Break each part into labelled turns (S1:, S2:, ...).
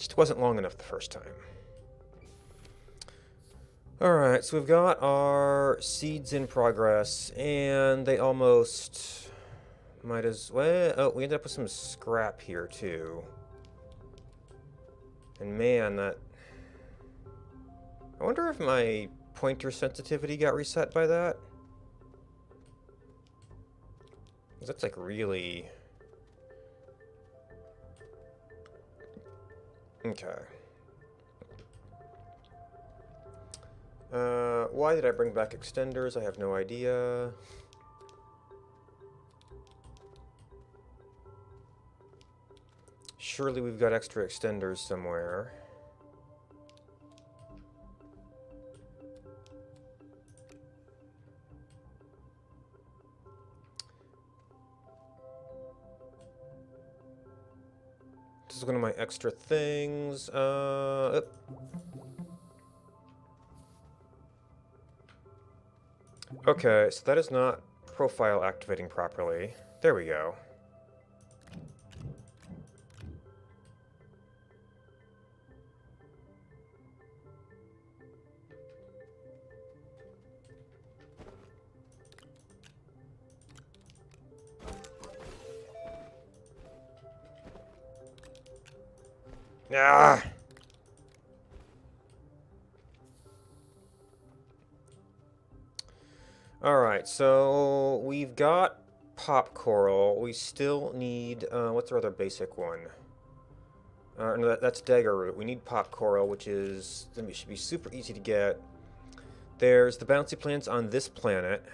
S1: Just wasn't long enough the first time. Alright, so we've got our seeds in progress, and they almost might as well... Oh, we ended up with some scrap here, too. And man, that... I wonder if my pointer sensitivity got reset by that? 'Cause that's like really... Okay. Why did I bring back extenders? I have no idea. Surely we've got extra extenders somewhere. This is one of my extra things. Okay, so that is not profile activating properly. There we go. Ah! Alright, so we've got pop coral. We still need, what's our other basic one? No, that's dagger root. We need pop coral, which is, should be super easy to get. There's the bouncy plants on this planet.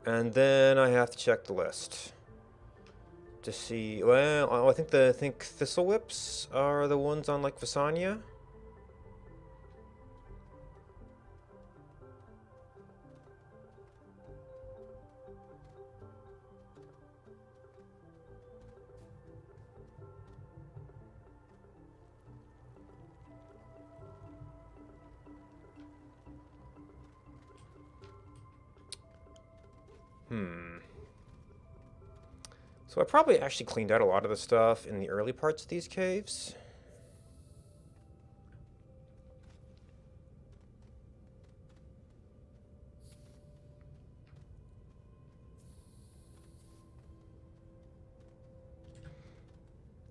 S1: And then I have to check the list to see, well, I think thistle whips are the ones on like Visanya. So I probably actually cleaned out a lot of the stuff in the early parts of these caves.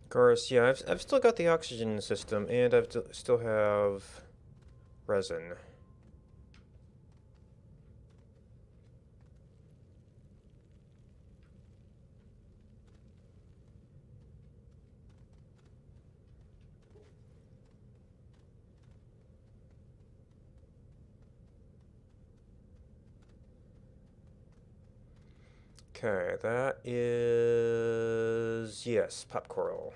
S1: Of course, yeah, I've still got the oxygen system, and still have resin. Okay, that is... yes, pop coral.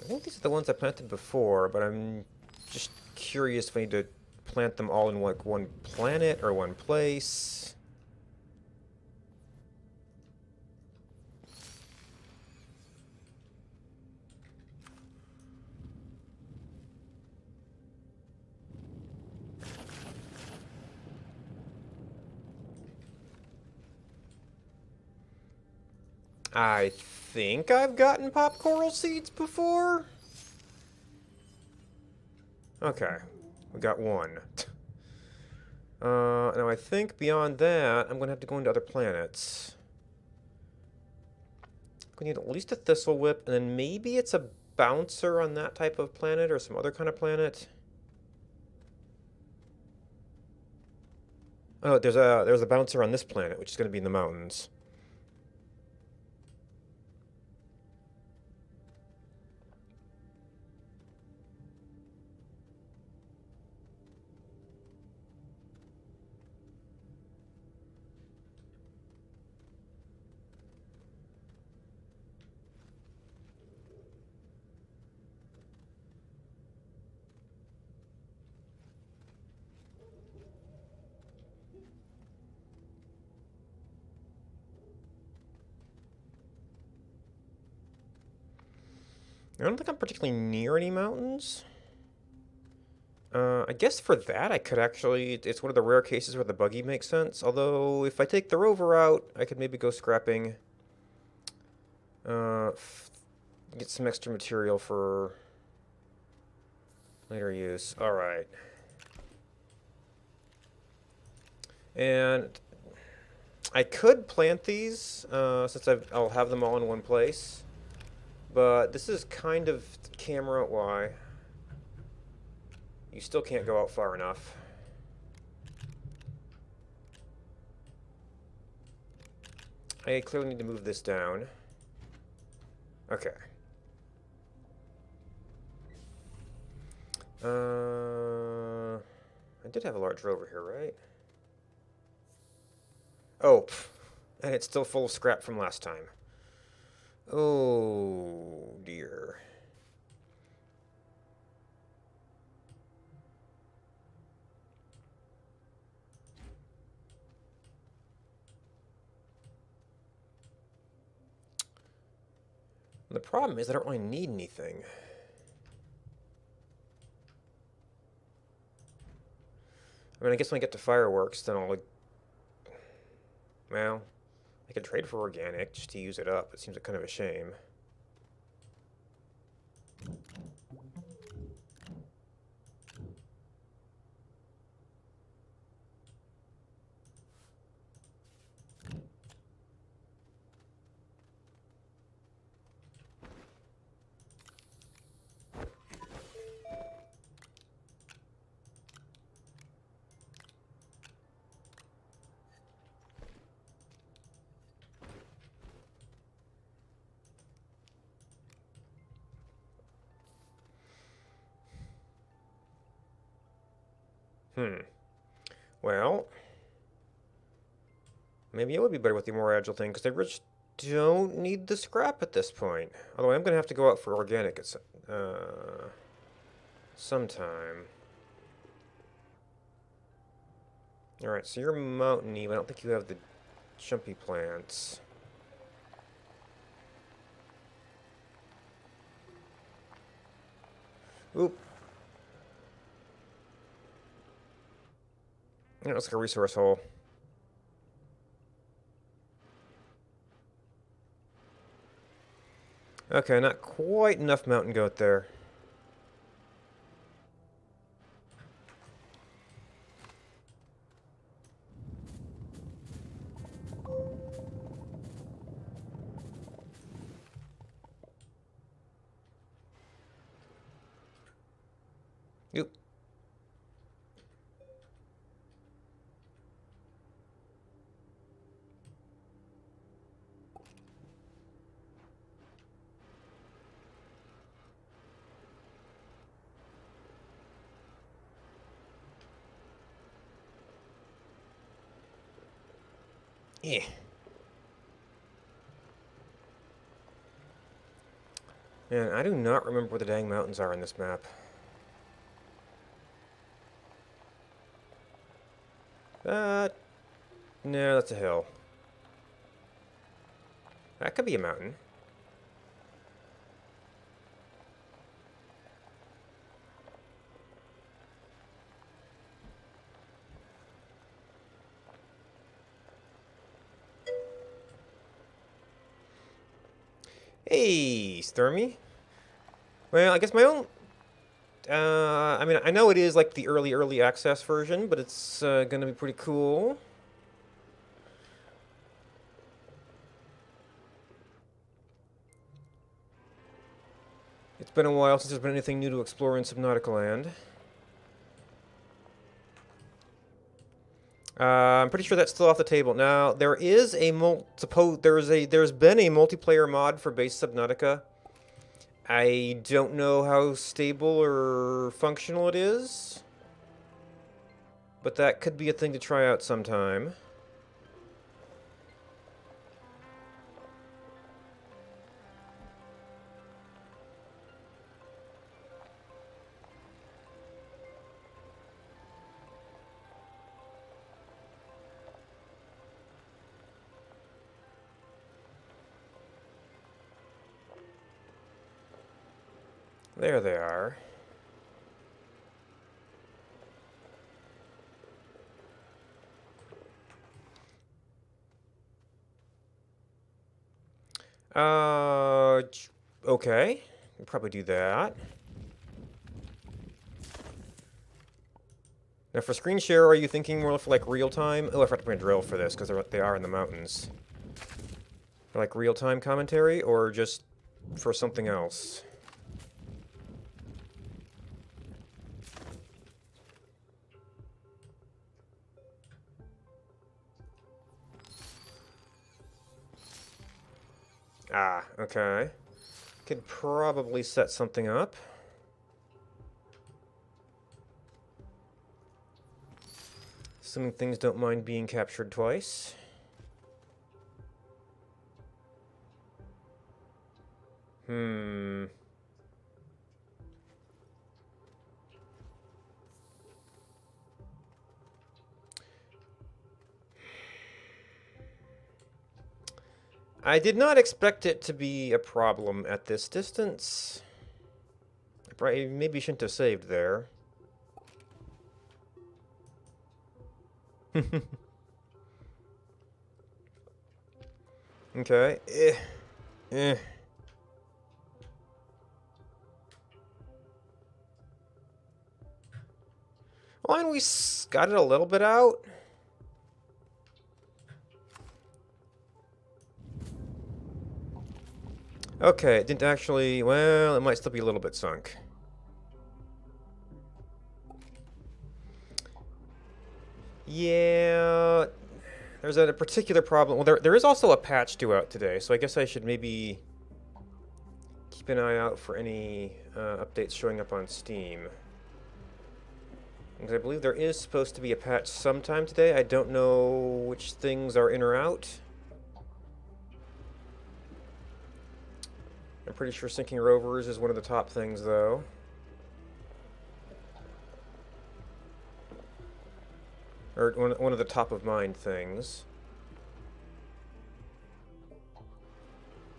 S1: I think these are the ones I planted before, but I'm just curious if I need to plant them all in like one planet or one place. I think I've gotten pop coral seeds before. Okay, we got one. Now I think beyond that, I'm gonna have to go into other planets. We need at least a thistle whip, and then maybe it's a bouncer on that type of planet or some other kind of planet. Oh, there's a bouncer on this planet, which is gonna be in the mountains. I don't think I'm particularly near any mountains. I guess for that I could actually, it's one of the rare cases where the buggy makes sense. Although, if I take the rover out, I could maybe go scrapping. Uh, get some extra material for later use. Alright. And I could plant these, since I'll have them all in one place. But this is kind of camera. Why? You still can't go out far enough. I clearly need to move this down. Okay. I did have a large rover here, right? Oh, and it's still full of scrap from last time. Oh, dear. The problem is I don't really need anything. I mean, I guess when I get to fireworks, then I'll... Well, I could trade for organic just to use it up. It seems like kind of a shame. Well, maybe it would be better with the more agile thing, because I just don't need the scrap at this point. Although I'm going to have to go out for organic at sometime. Alright, so you're mountainy, but I don't think you have the jumpy plants. Oop. Yeah, it looks like a resource hole. Okay, not quite enough mountain goat there. Oop. Yeah. Man, I do not remember where the dang mountains are in this map. That... No, that's a hill. That could be a mountain. Hey, Stormy. Well, I guess my own... I mean, I know it is like the early access version, but it's gonna be pretty cool. It's been a while since there's been anything new to explore in Subnautica Land. I'm pretty sure that's still off the table. Now, there is a there's been a multiplayer mod for base Subnautica. I don't know how stable or functional it is, but that could be a thing to try out sometime. There they are. Okay. We'll probably do that. Now for screen share, are you thinking more for like real time? Oh, I forgot to bring a drill for this because they are in the mountains. For like real time commentary or just for something else? Ah, okay. Could probably set something up. Assuming things don't mind being captured twice. Hmm. I did not expect it to be a problem at this distance. I maybe shouldn't have saved there. Okay. Eh. Well, and we got it a little bit out. Okay, it didn't actually... Well, it might still be a little bit sunk. Yeah... There's a particular problem. Well, there is also a patch due out today, so I guess I should maybe keep an eye out for any updates showing up on Steam. Because I believe there is supposed to be a patch sometime today. I don't know which things are in or out. I'm pretty sure sinking rovers is one of the top things, though. Or one of the top of mind things.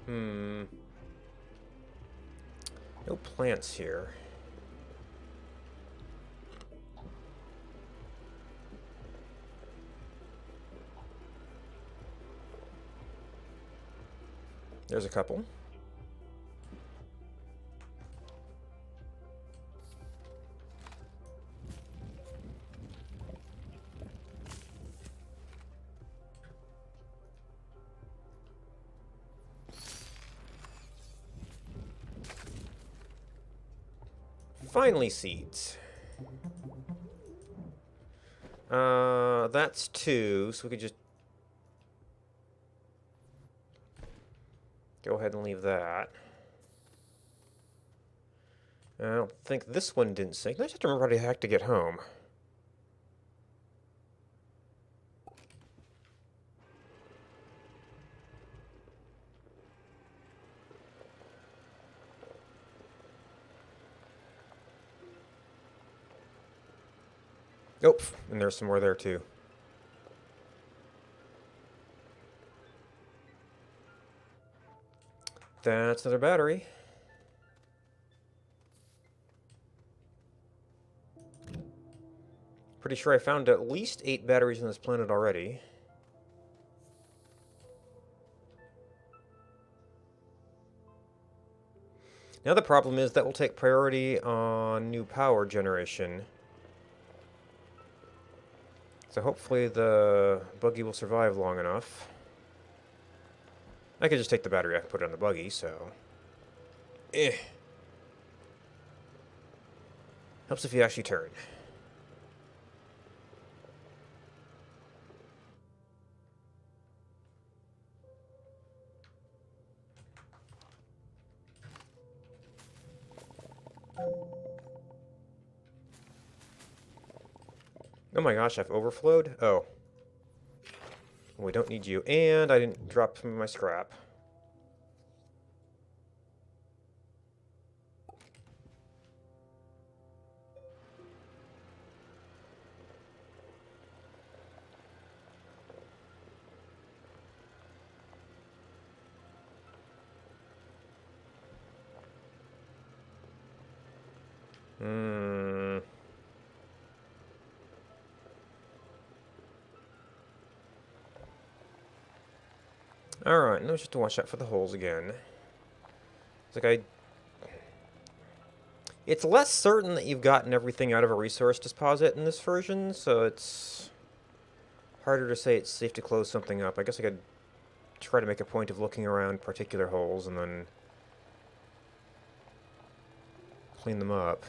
S1: No plants here. There's a couple. Finally, seeds. That's two, so we could just go ahead and leave that. I don't think this one didn't sink. I just have to remember how the heck to get home. Oh, and there's some more there too. That's another battery. Pretty sure I found at least 8 batteries on this planet already. Now the problem is that will take priority on new power generation. So hopefully the buggy will survive long enough. I could just take the battery out and put it on the buggy, so... Helps if you actually turn. Oh my gosh, I've overflowed? Oh. We don't need you. And I didn't drop some of my scrap. Alright, now just to watch out for the holes again. It's like It's less certain that you've gotten everything out of a resource deposit in this version, so it's harder to say it's safe to close something up. I guess I could try to make a point of looking around particular holes and then clean them up.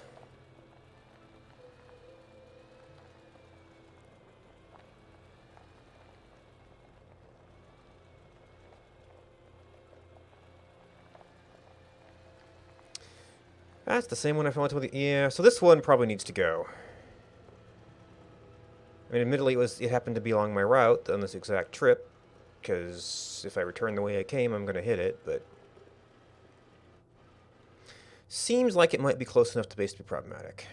S1: That's the same one I found with the... Yeah, so this one probably needs to go. I mean, admittedly, it happened to be along my route on this exact trip, because if I return the way I came, I'm going to hit it, but... Seems like it might be close enough to base to be problematic.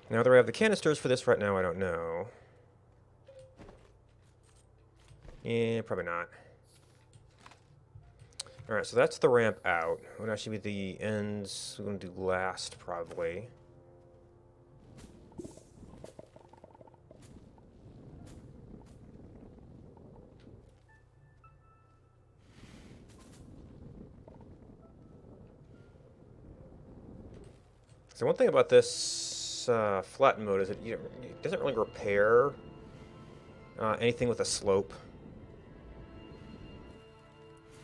S1: Now, whether I have the canisters for this right now, I don't know. Yeah, probably not. Alright, so that's the ramp out. It would actually be the ends we're going to do last, probably. So one thing about this flat mode is that it doesn't really repair anything with a slope.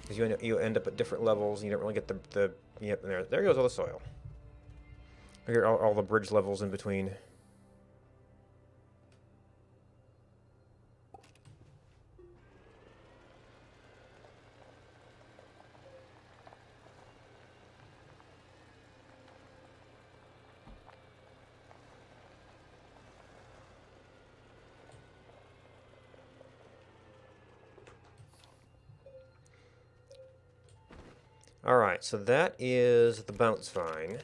S1: Because you end up at different levels, and you don't really get the yep, and there goes all the soil. Here are all the bridge levels in between. Alright, so that is the bounce vine.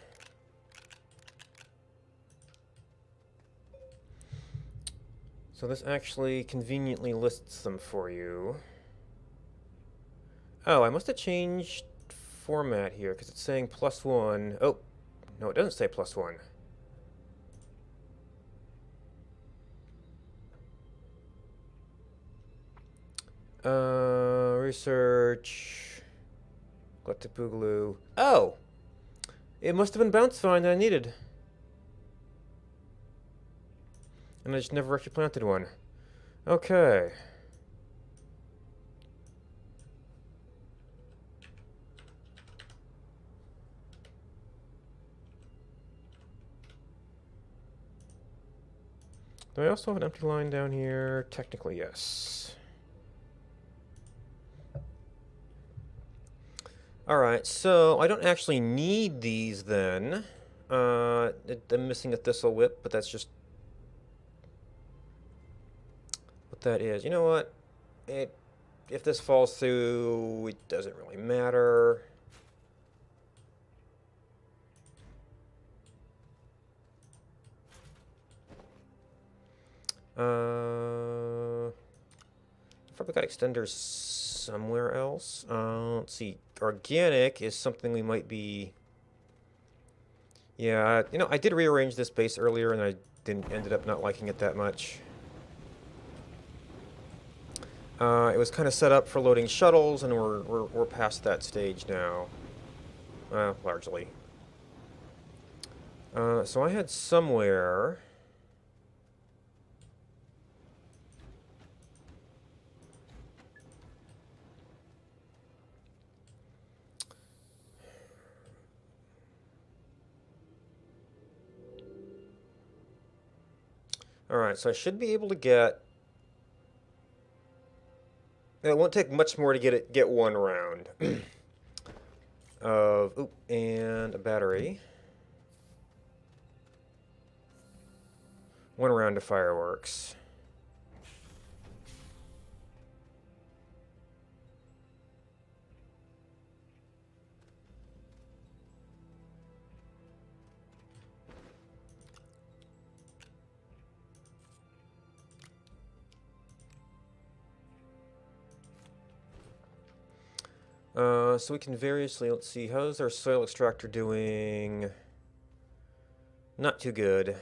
S1: So this actually conveniently lists them for you. Oh, I must have changed format here, because it's saying +1. Oh, no, it doesn't say +1. Research... Glutapoogaloo. Oh! It must have been bounce vine that I needed. And I just never actually planted one. Okay. Do I also have an empty line down here? Technically, yes. Alright, so I don't actually need these then. I'm missing a thistle whip, but that's just what that is. You know what? If this falls through, it doesn't really matter. I've probably got extenders somewhere else. Let's see. Organic is something we might be... Yeah, you know, I did rearrange this base earlier, and I ended up not liking it that much. It was kind of set up for loading shuttles, and we're past that stage now. Largely. So I had somewhere... Alright, so I should be able to get... It won't take much more to get one round of... Oop, and a battery. One round of fireworks. So we can variously, let's see, how's our soil extractor doing? Not too good.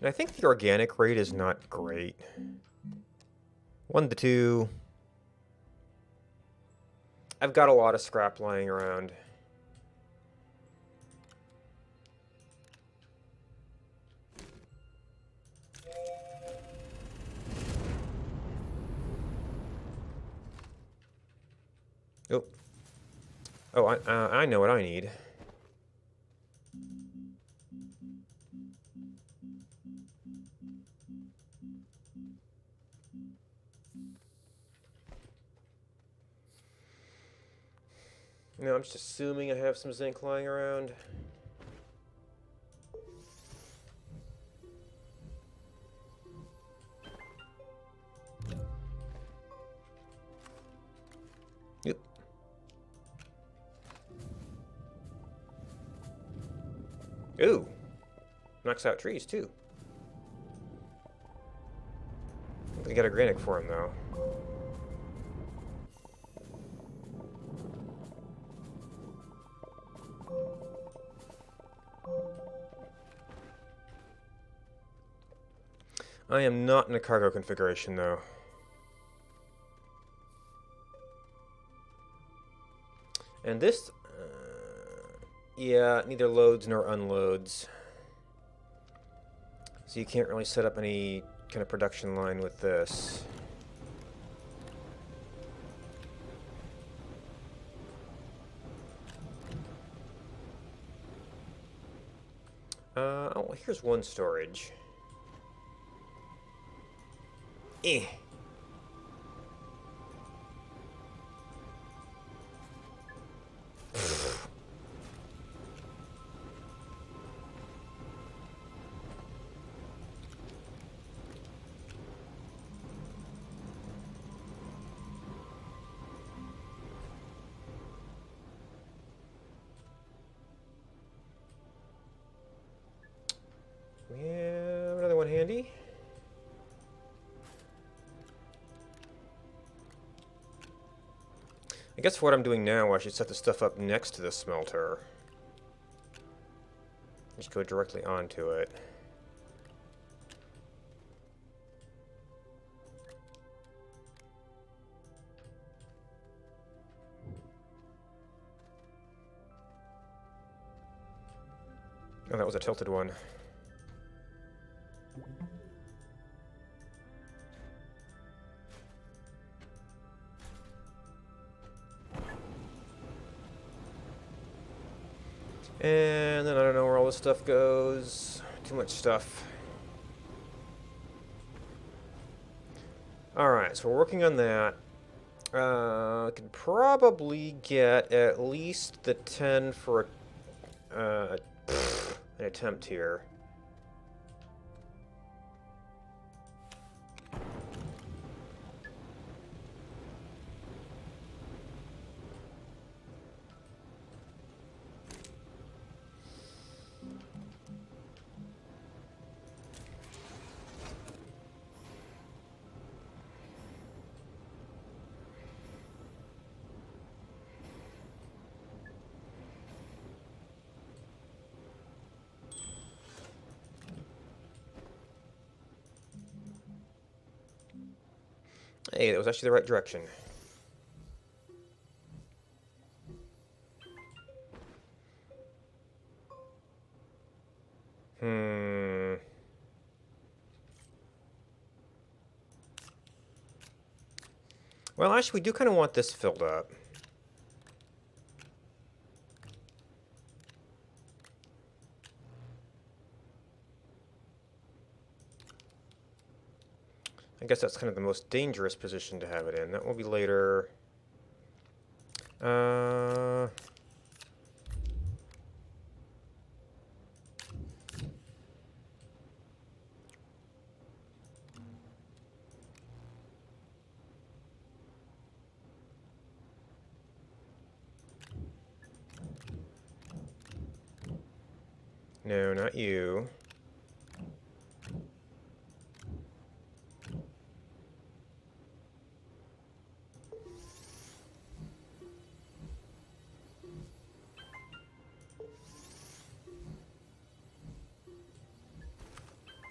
S1: And I think the organic rate is not great. 1 to 2. I've got a lot of scrap lying around. Oh. Oh, I know what I need. No, I'm just assuming I have some zinc lying around. Yep. Ooh. Knocks out trees, too. I got organic for him, though. I am not in a cargo configuration, though. And this... yeah, neither loads nor unloads. So you can't really set up any kind of production line with this. Oh, here's one storage. Eh. We have another one handy. I guess what I'm doing now, I should set the stuff up next to the smelter. Just go directly onto it. Oh, that was a tilted one. And then I don't know where all this stuff goes. Too much stuff. Alright, so we're working on that. I could probably get at least the 10 for an attempt here. Hey, that was actually the right direction. Well, actually, we do kind of want this filled up. I guess that's kind of the most dangerous position to have it in. That will be later. No, not you.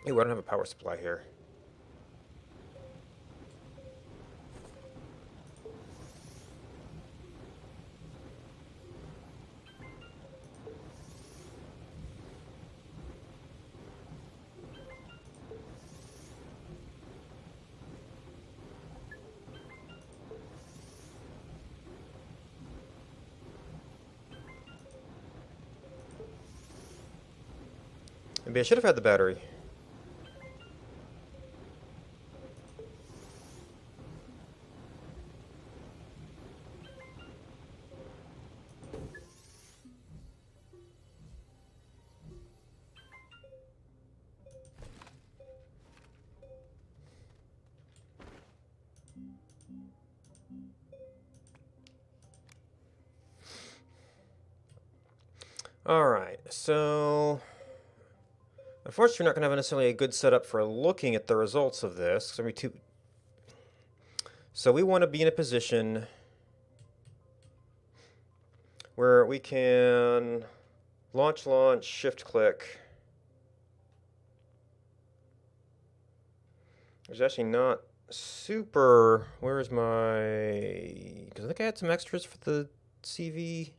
S1: Ooh, I don't have a power supply here. Maybe I should have had the battery. Alright, so unfortunately, we're not going to have necessarily a good setup for looking at the results of this. So we want to be in a position where we can launch, shift click. There's actually not super. Where's my? Because I think I had some extras for the CV.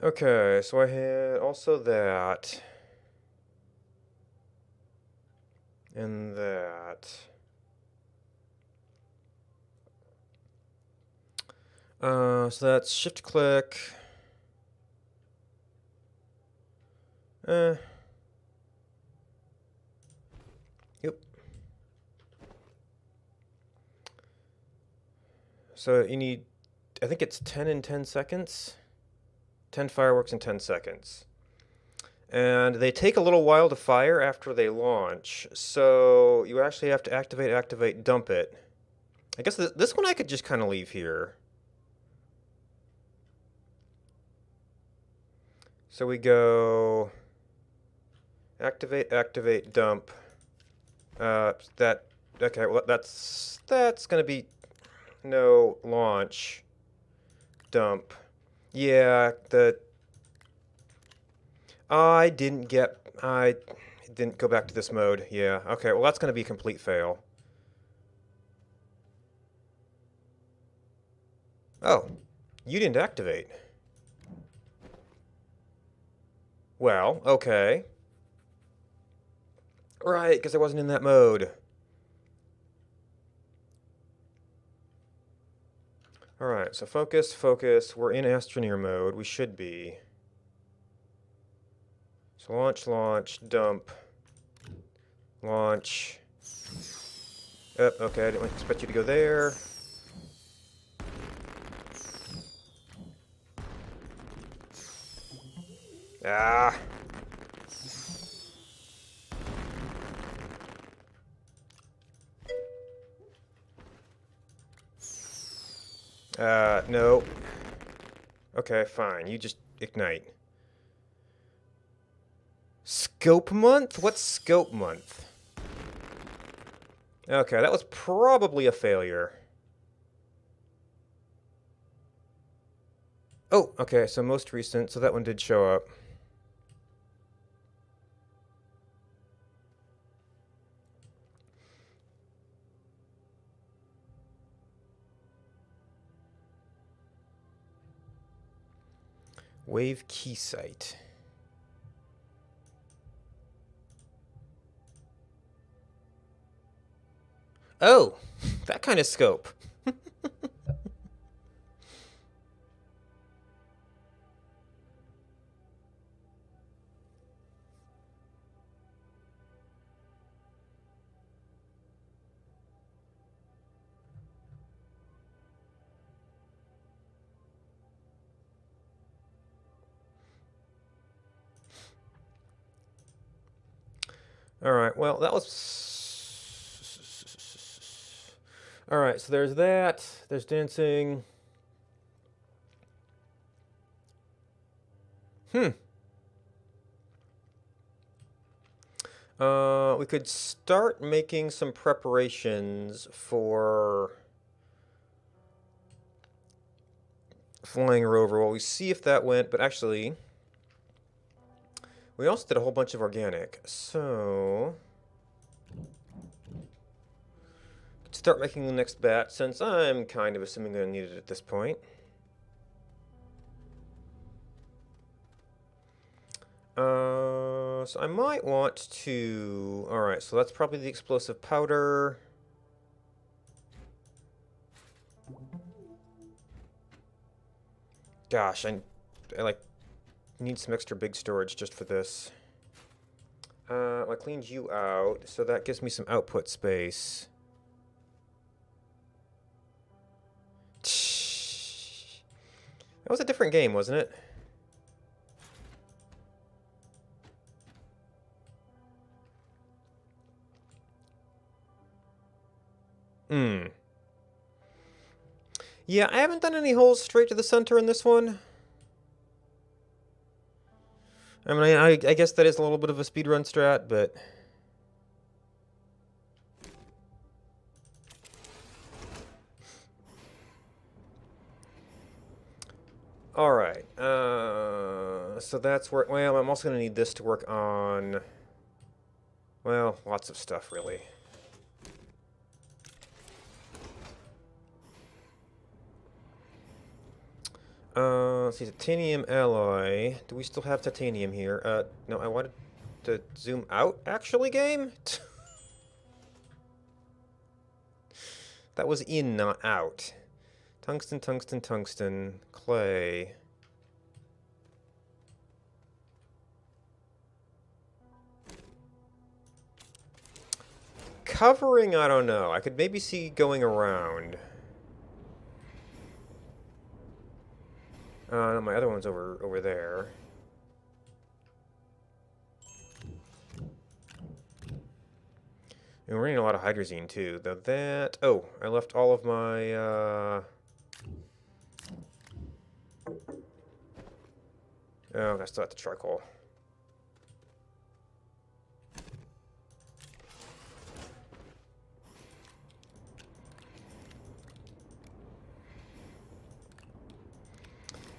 S1: Okay, so I had also that. And that. So that's shift click. Yep. So you need, I think it's 10 in 10 seconds. 10 fireworks in 10 seconds. And they take a little while to fire after they launch, so you actually have to activate, dump it. I guess this one I could just kind of leave here. So we go activate, dump. Okay, well that's gonna be no launch, dump. Yeah, I didn't go back to this mode. Yeah, okay, well that's gonna be a complete fail. Oh, you didn't activate. Well, okay. Right, because I wasn't in that mode. Alright, so focus. We're in Astroneer mode. We should be. So launch, dump. Launch. Okay, I didn't expect you to go there. Ah! No. Okay, fine. You just ignite. Scope month? What's scope month? Okay, that was probably a failure. Oh, okay, so most recent, so that one did show up. Wave key site. Oh, that kind of scope. Alright, well, that was... Alright, so there's that. There's dancing. Hmm. We could start making some preparations for flying rover. Well, we see if that went, but actually, we also did a whole bunch of organic. So, start making the next batch since I'm kind of assuming I'm going to need it at this point. So I might want to... Alright, so that's probably the explosive powder. Gosh, I like need some extra big storage just for this. I cleaned you out, so that gives me some output space. That was a different game, wasn't it? Hmm. Yeah, I haven't done any holes straight to the center in this one. I mean, I guess that is a little bit of a speedrun strat, but... Alright, so that's where... Well, I'm also going to need this to work on... Well, lots of stuff, really. Let's see, titanium alloy. Do we still have titanium here? No, I wanted to zoom out, actually, game? That was in, not out. Tungsten, tungsten, tungsten, clay. Covering, I don't know. I could maybe see going around. No, my other one's over there. And we're getting a lot of hydrazine too. Though that... Oh, I left all of my... Oh, I still have the charcoal.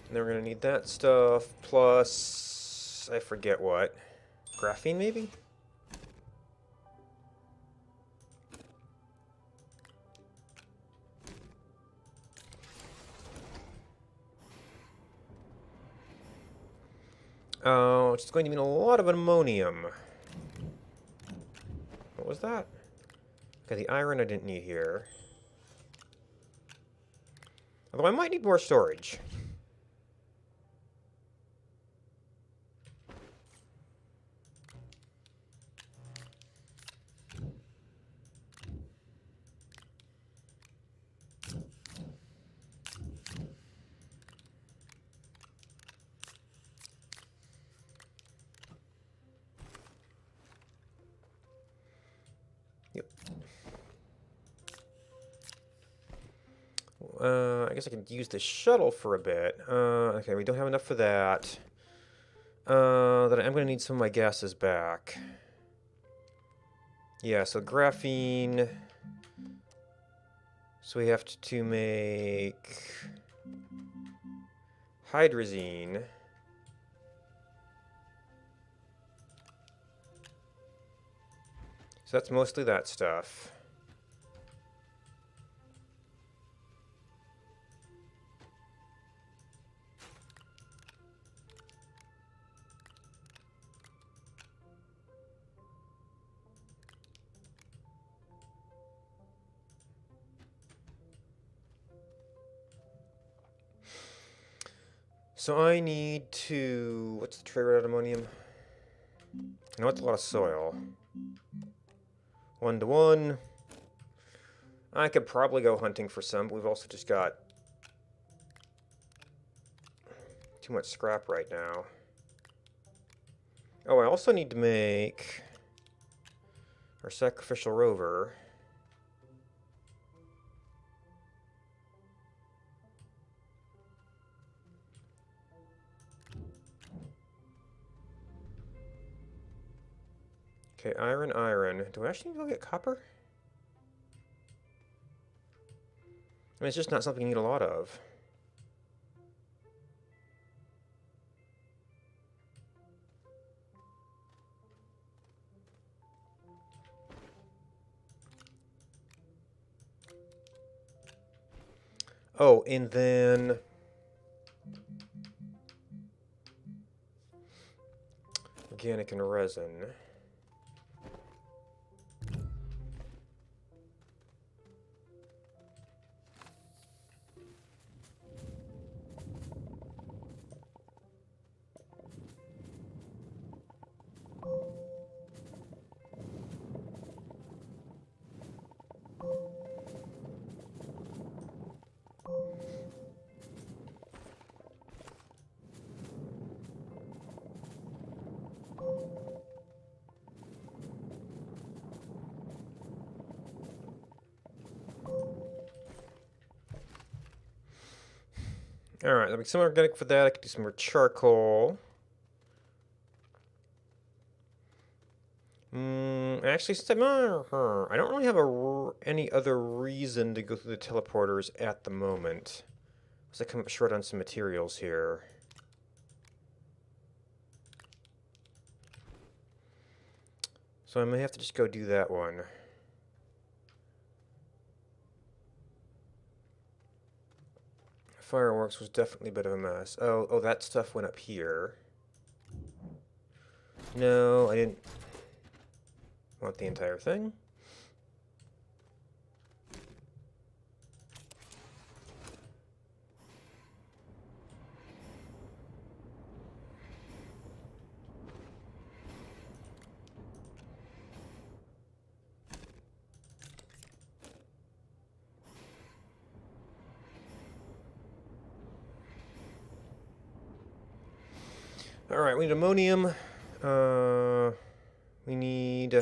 S1: And then we're going to need that stuff, plus... I forget what. Graphene, maybe? Oh, it's going to mean a lot of ammonium. What was that? Okay, the iron I didn't need here. Although I might need more storage. Yep. I guess I could use the shuttle for a bit. Okay, we don't have enough for that. Then I'm going to need some of my gases back. Yeah, so graphene. So we have to make hydrazine. So that's mostly that stuff. So I need to... What's the trade rate of ammonium? I know it's a lot of soil. 1 to 1. I could probably go hunting for some, but we've also just got too much scrap right now. Oh, I also need to make our sacrificial rover. Okay, iron, iron. Do I actually need to go get copper? I mean, it's just not something you need a lot of. Oh, and then... organic and resin. Alright, there'll be some organic for that. I could do some more charcoal. Actually, since I'm on her, I don't really have any other reason to go through the teleporters at the moment. Because I come up short on some materials here. So I may have to just go do that one. Fireworks was definitely a bit of a mess. Oh, that stuff went up here. No, I didn't want the entire thing. Alright, we need ammonium. We need...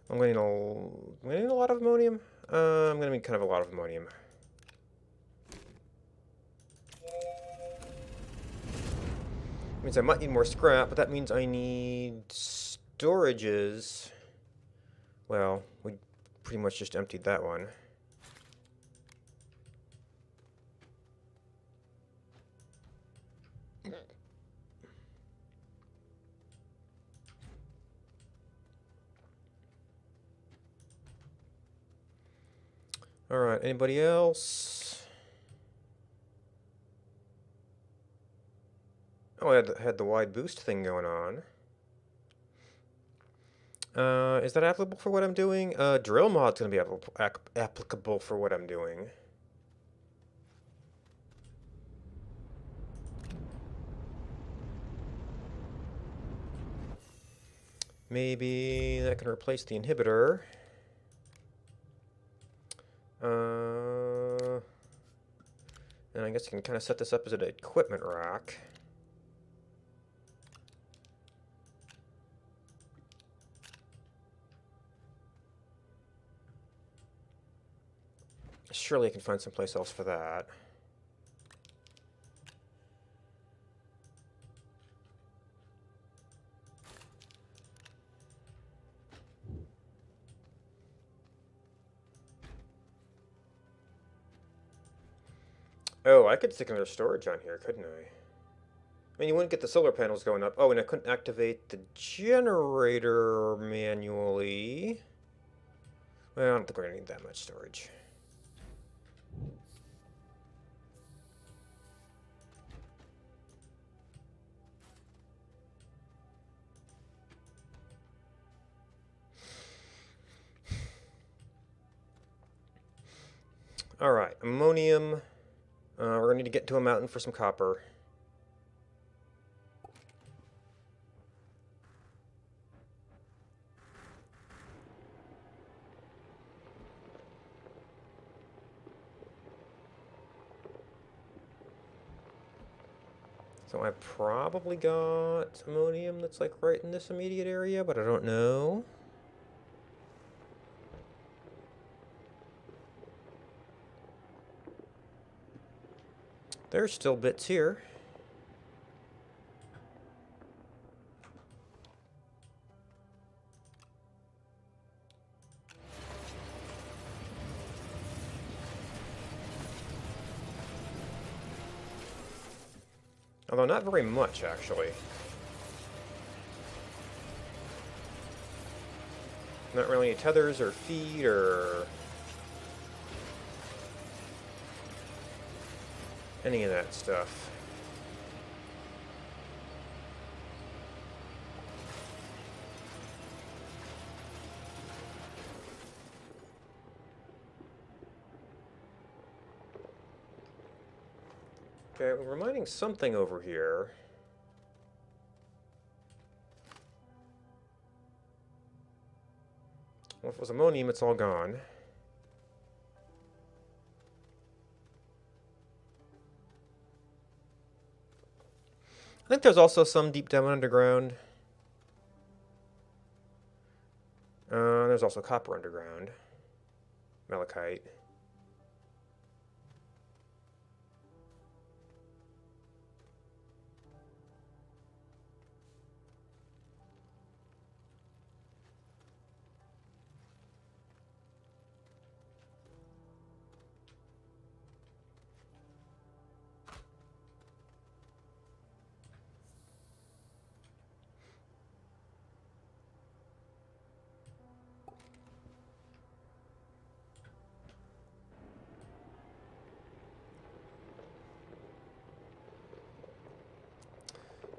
S1: I'm going to need a lot of ammonium. I'm going to need kind of a lot of ammonium. Means I might need more scrap, but that means I need storages. Well, we pretty much just emptied that one. Alright, anybody else? Oh, I had the wide boost thing going on. Is that applicable for what I'm doing? Drill mod's going to be applicable for what I'm doing. Maybe that can replace the inhibitor. And I guess you can kind of set this up as an equipment rack. Surely I can find someplace else for that. Oh, I could stick another storage on here, couldn't I? I mean, you wouldn't get the solar panels going up. Oh, and I couldn't activate the generator manually. Well, I don't think we're going to need that much storage. Alright, ammonium. We're going to need to get to a mountain for some copper. So I probably got ammonium that's like right in this immediate area, but I don't know. There's still bits here. Although not very much, actually. Not really any tethers or feet or any of that stuff. Okay, we're mining something over here. Well, if it was ammonium, it's all gone. I think there's also some deep down underground. There's also copper underground. Malachite.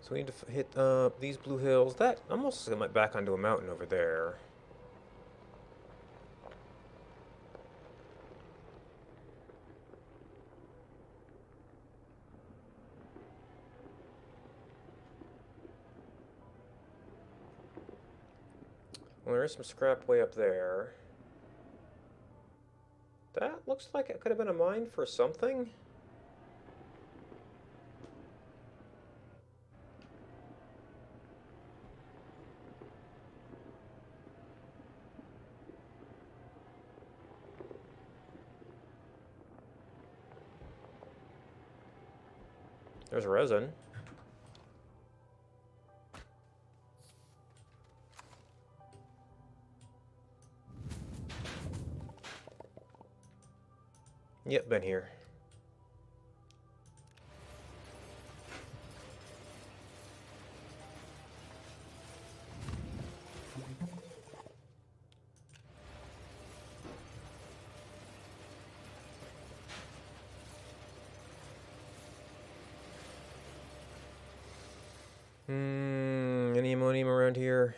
S1: So we need to hit these blue hills. That almost went back onto a mountain over there. Well, there is some scrap way up there. That looks like it could have been a mine for something. There's resin. Yep, been here. Any ammonium around here?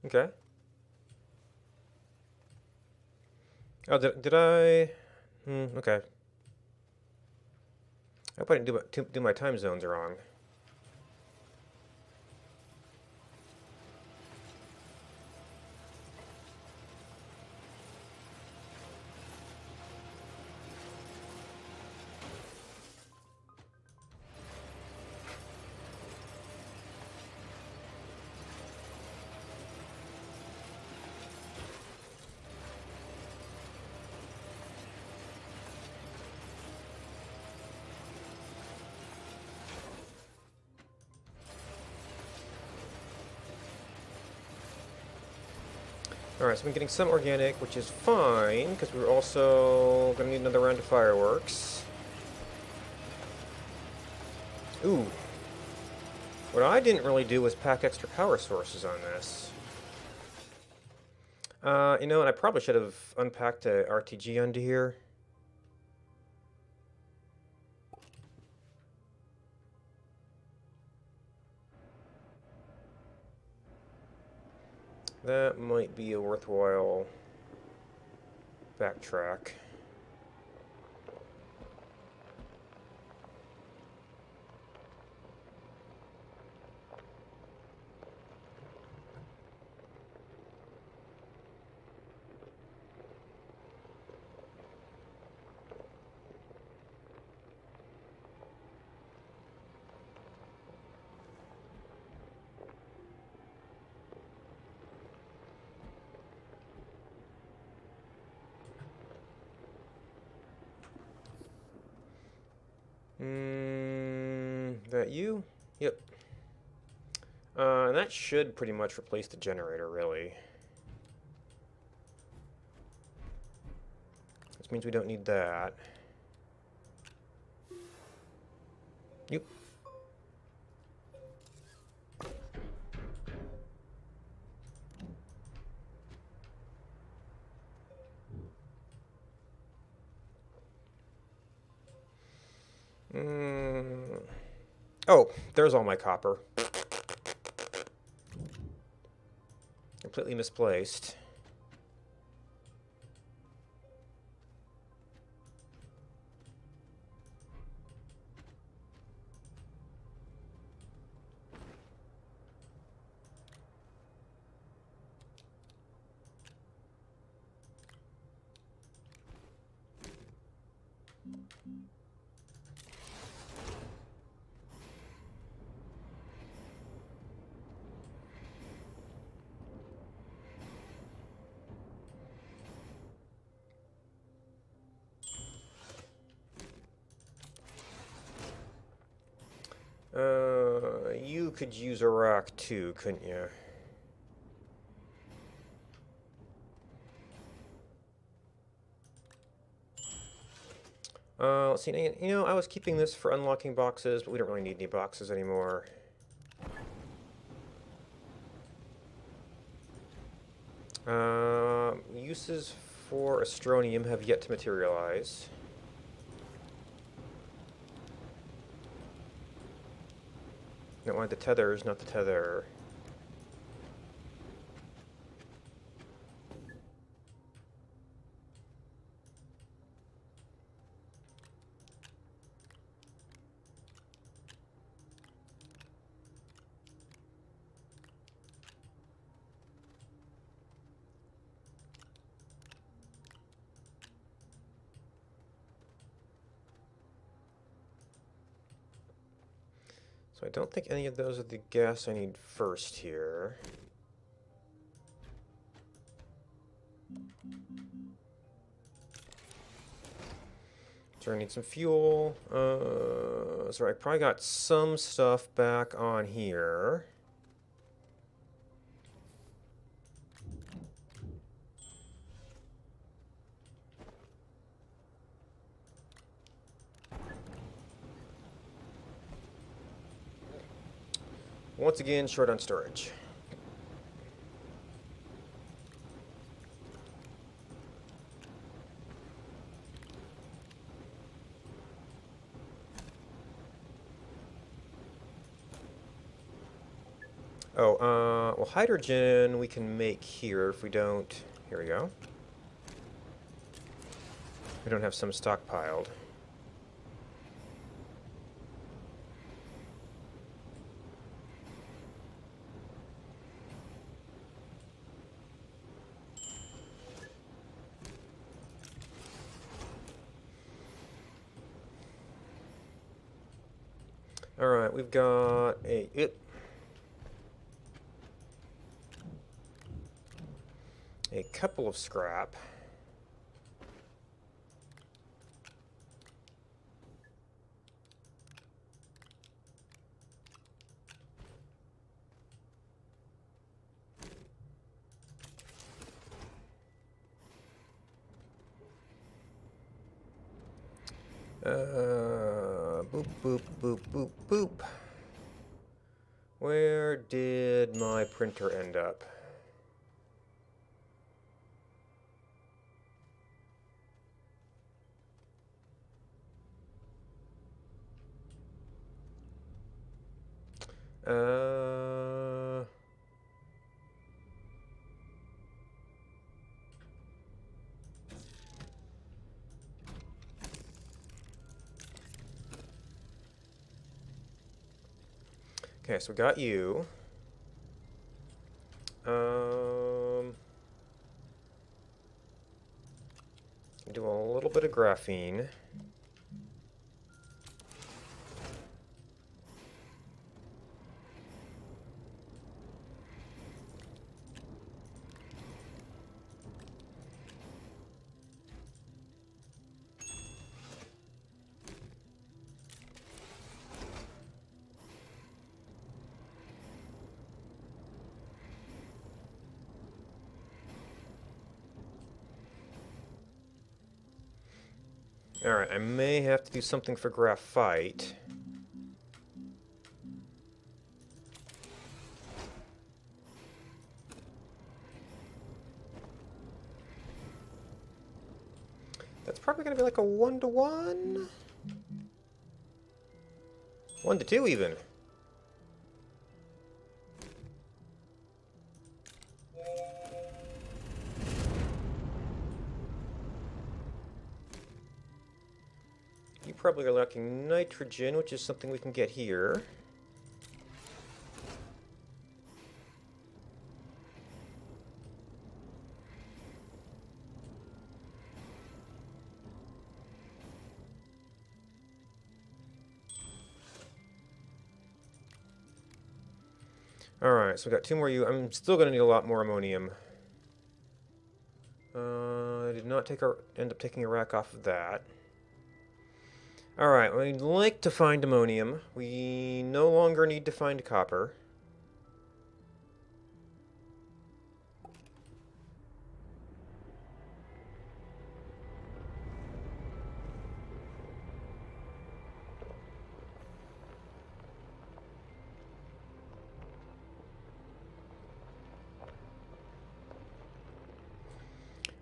S1: Okay. Oh, did I? Okay. I hope I didn't do my time zones wrong. Alright, so I'm getting some organic, which is fine, because we're also going to need another round of fireworks. Ooh. What I didn't really do was pack extra power sources on this. You know, and I probably should have unpacked a RTG onto here. That might be a worthwhile backtrack. that you? Yep. And that should pretty much replace the generator, really. This means we don't need that. Yep. Oh, there's all my copper. Completely misplaced. You could use a rock too, couldn't you? Let's see. You know, I was keeping this for unlocking boxes, but we don't really need any boxes anymore. Uses for astronium have yet to materialize. Don't want the tethers, not the tether. So I don't think any of those are the gas I need first here. So I need some fuel. So I probably got some stuff back on here. Once again, short on storage. Oh, well, hydrogen we can make here if we don't... Here we go. We don't have some stockpiled. Alright, we've got a couple of scrap. Boop, boop, boop, boop, boop. Where did my printer end up? Okay, so we got you. Do a little bit of graphene. Alright, I may have to do something for graphite. That's probably going to be like a 1-to-1? 1-to-2 even. You probably are lacking nitrogen, which is something we can get here. Alright, so we got 2 more I'm still going to need a lot more ammonium. I did not end up taking a rack off of that. Alright, we'd like to find ammonium. We no longer need to find copper.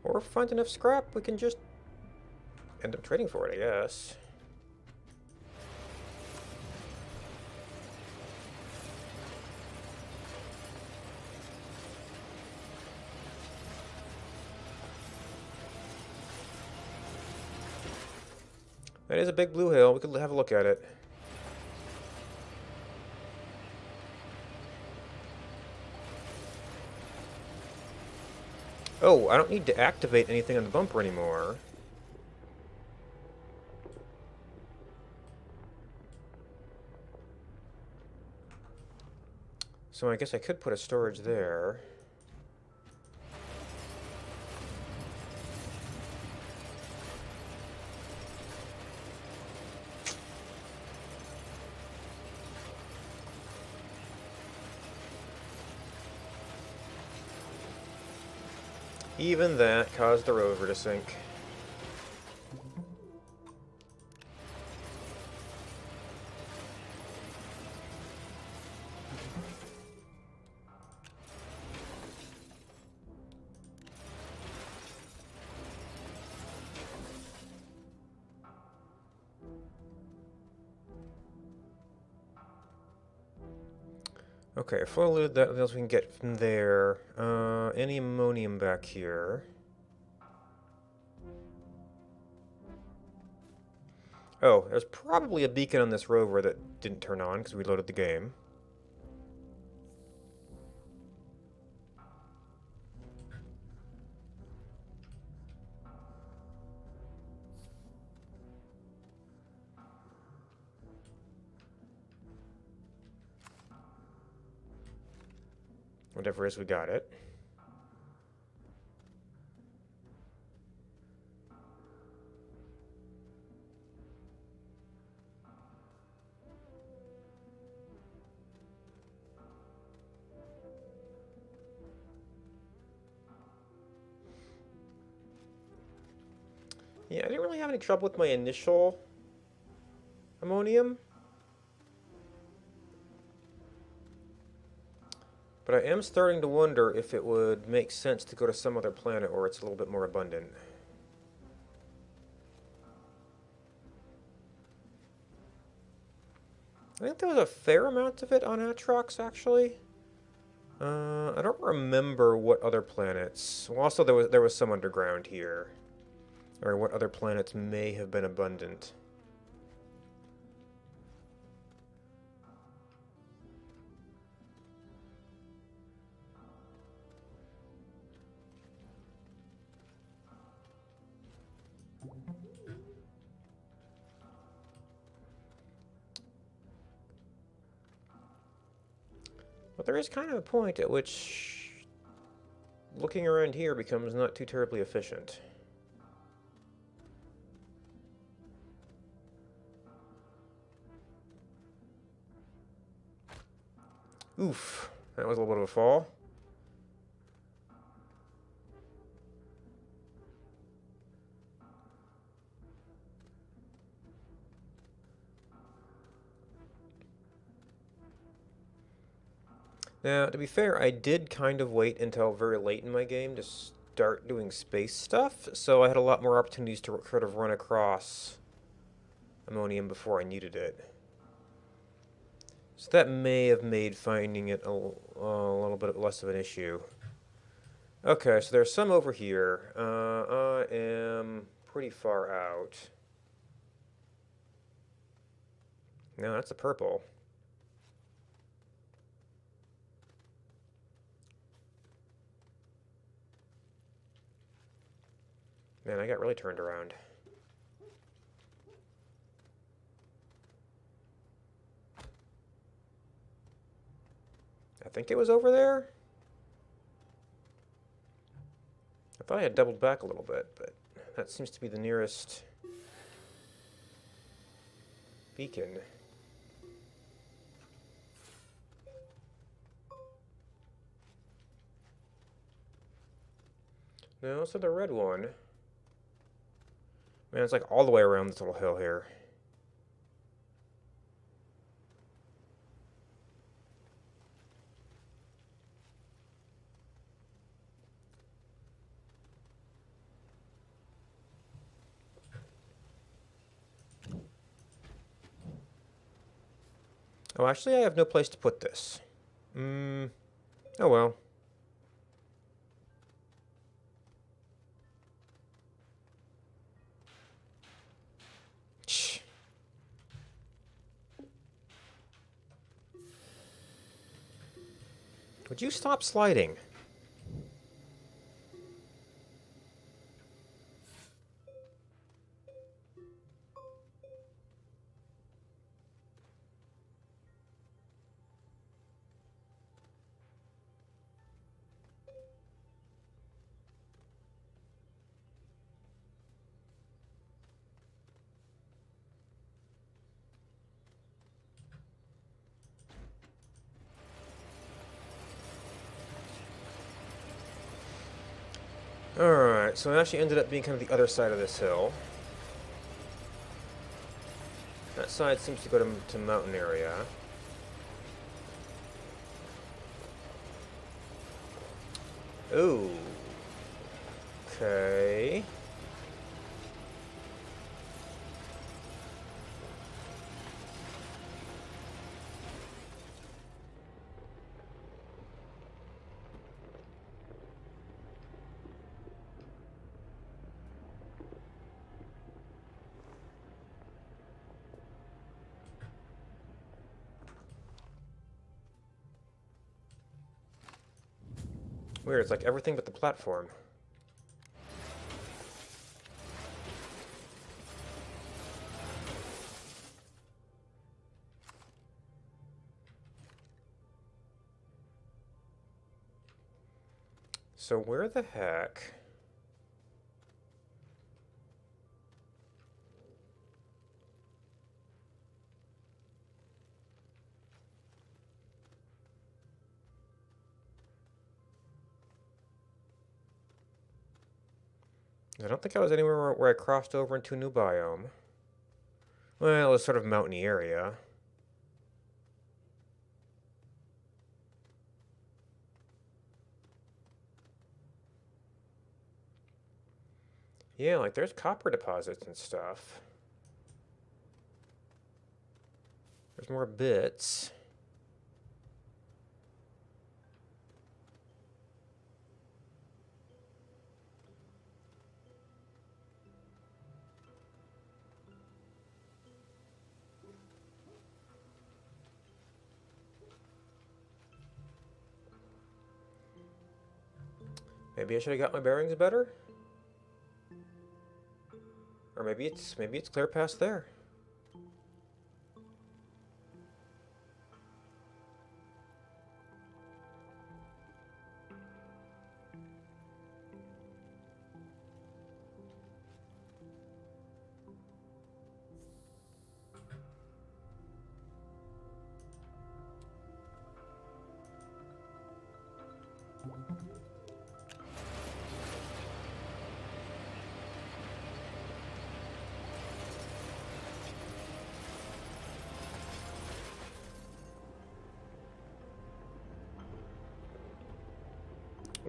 S1: Or find enough scrap, we can just end up trading for it, I guess. That is a big blue hill. We could have a look at it. Oh, I don't need to activate anything on the bumper anymore. So I guess I could put a storage there. Even that caused the rover to sink. Okay, full load that else we can get from there. Any ammonium back here? Oh, there's probably a beacon on this rover that didn't turn on because we loaded the game. Whatever it is, we got it. Yeah, I didn't really have any trouble with my initial ammonium. But I am starting to wonder if it would make sense to go to some other planet where it's a little bit more abundant. I think there was a fair amount of it on Atrox, actually. I don't remember what other planets. Well, also there was some underground here, or what other planets may have been abundant. But there is kind of a point at which looking around here becomes not too terribly efficient. Oof, that was a little bit of a fall. Now, to be fair, I did kind of wait until very late in my game to start doing space stuff, so I had a lot more opportunities to sort of run across ammonium before I needed it. So that may have made finding it a little bit less of an issue. Okay, so there's some over here. I am pretty far out. No, that's a purple. Man, I got really turned around. I think it was over there? I thought I had doubled back a little bit, but that seems to be the nearest beacon. No, so the red one. Man, it's like all the way around this little hill here. Oh, actually, I have no place to put this. Oh well. Shh. Would you stop sliding? Alright, so it actually ended up being kind of the other side of this hill. That side seems to go to mountain area. Ooh. Okay. Weird, it's like everything but the platform. So where the heck? I don't think I was anywhere where I crossed over into a new biome. Well, it was sort of mountainy area. Yeah, like there's copper deposits and stuff. There's more bits. Maybe I should have got my bearings better? Or maybe it's clear past there.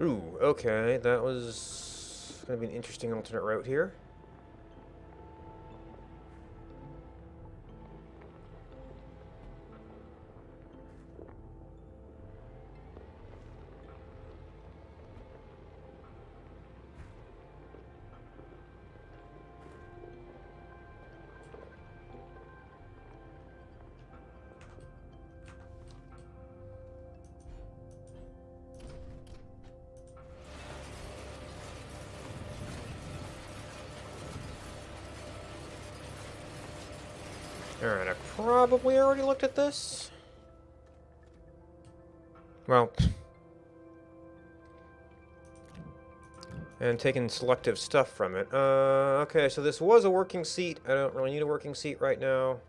S1: Ooh, okay, that was gonna be an interesting alternate route here. Alright, I probably already looked at this. Well, and taken selective stuff from it. Okay, so this was a working seat. I don't really need a working seat right now.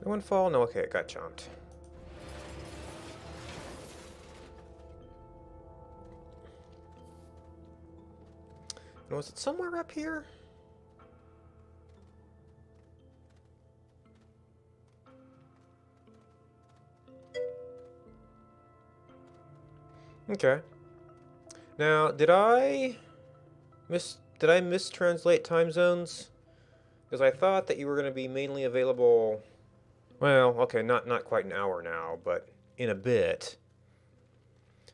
S1: No one fall? No, okay, it got chomped. And was it somewhere up here? Okay. Now, did I mistranslate time zones? Because I thought that you were going to be mainly available. Well, okay, not quite an hour now, but in a bit.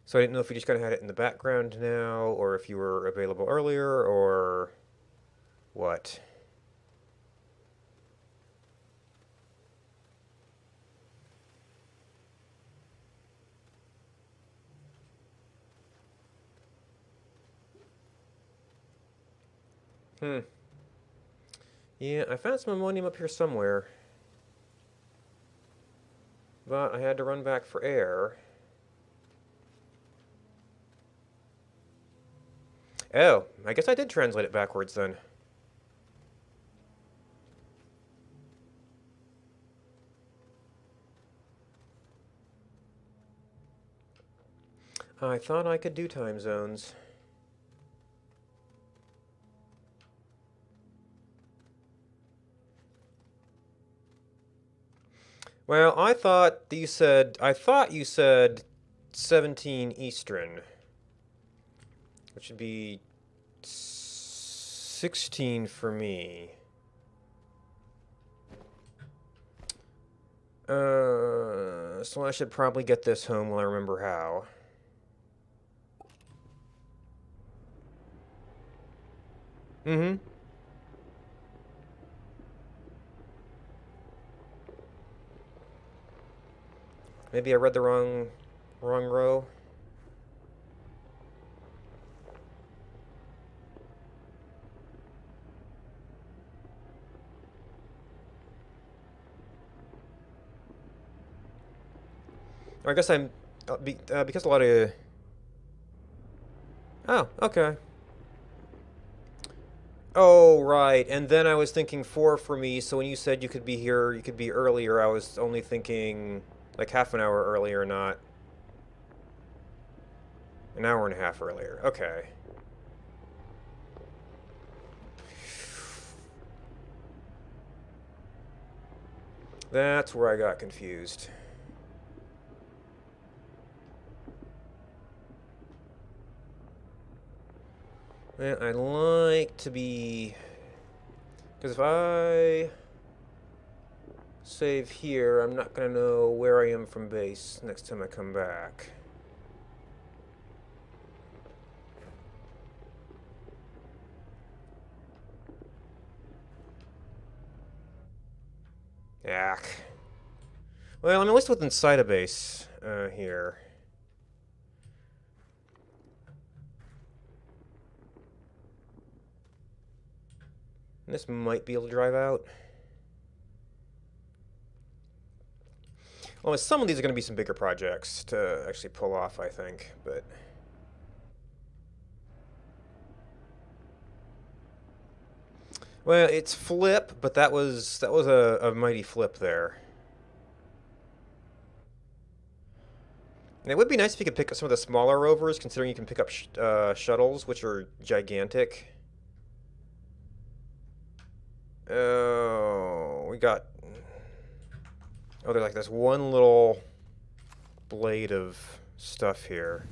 S1: So I didn't know if you just kind of had it in the background now, or if you were available earlier, or what. Hmm. Yeah, I found some ammonium up here somewhere. But I had to run back for air. Oh, I guess I did translate it backwards then. I thought I could do time zones. Well, I thought you said 17 Eastern, which would be 16 for me. So I should probably get this home while I remember how. Mm-hmm. Maybe I read the wrong row. Or I guess I'm because a lot of. Oh, okay. Oh, right. And then I was thinking 4 for me, so when you said you could be here, you could be earlier, I was only thinking like half an hour earlier, not an hour and a half earlier. Okay. That's where I got confused. Man, I'd like to be. Because if I save here, I'm not going to know where I am from base next time I come back. Yak. Well, I'm at least within sight of base here. And this might be able to drive out. Well, some of these are going to be some bigger projects to actually pull off, I think, but. Well, it's flip, but that was a mighty flip there. And it would be nice if you could pick up some of the smaller rovers, considering you can pick up shuttles, which are gigantic. Oh, we got. Oh, there's like this one little blade of stuff here.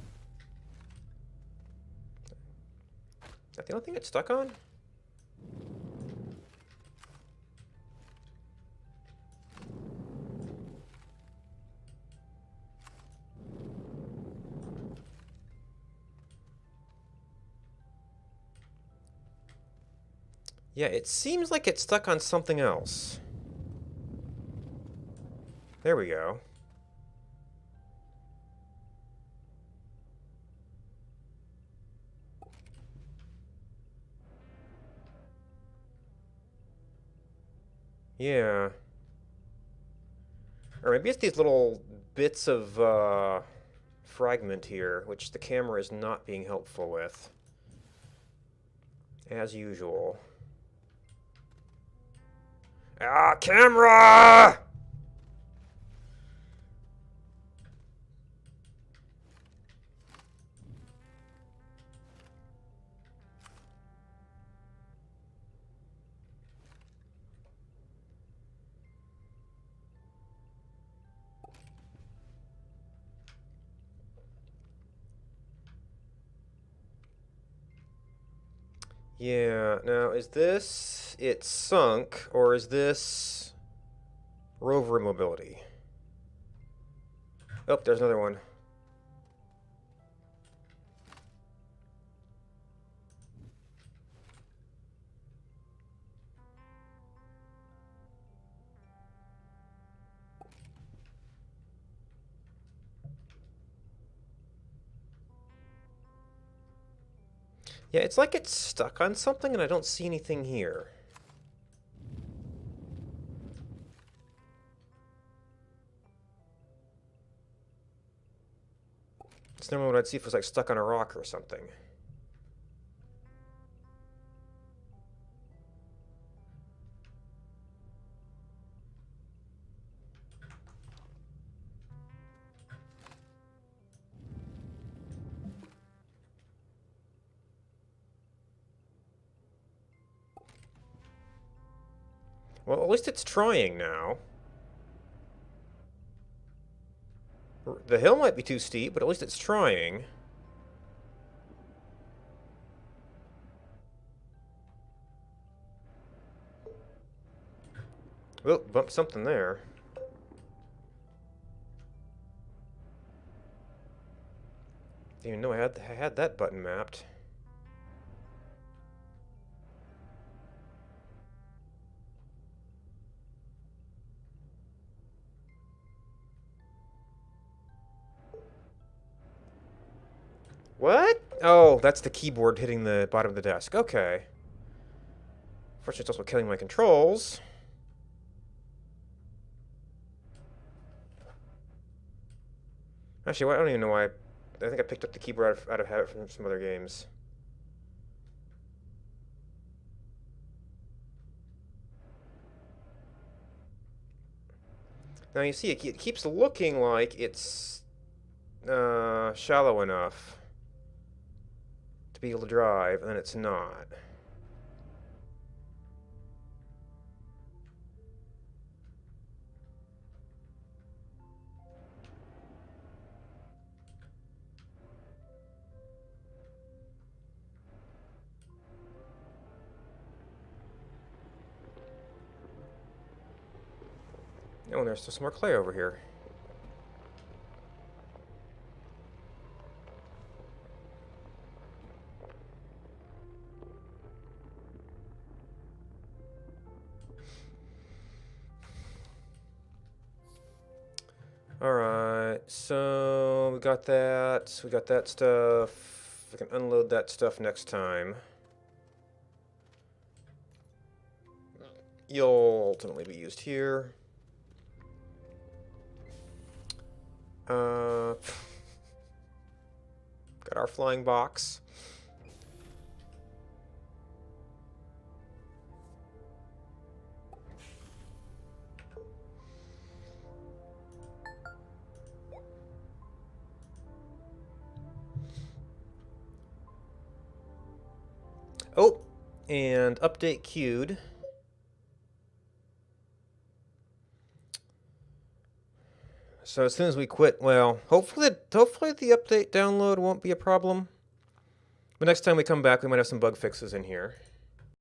S1: Is that the only thing it's stuck on? Yeah, it seems like it's stuck on something else. There we go. Yeah. Or maybe it's these little bits of fragment here, which the camera is not being helpful with. As usual. Ah, camera! Yeah, now is this it sunk, or is this rover mobility? Oh, there's another one. Yeah, it's like it's stuck on something and I don't see anything here. It's normally what I'd see if it was like stuck on a rock or something. Well, at least it's trying now. The hill might be too steep, but at least it's trying. Oh, bumped something there. Didn't even know I had that button mapped. What? Oh, that's the keyboard hitting the bottom of the desk. Okay. Fortunately, it's also killing my controls. Actually, I don't even know why. I think I picked up the keyboard out of habit from some other games. Now you see, it keeps looking like it's shallow enough to be able to drive, and then it's not. Oh, and there's still some more clay over here. Alright, so we got that. We got that stuff. We can unload that stuff next time. You'll ultimately be used here. Got our flying box. Oh, and update queued. So as soon as we quit, well, hopefully the update download won't be a problem. But next time we come back, we might have some bug fixes in here.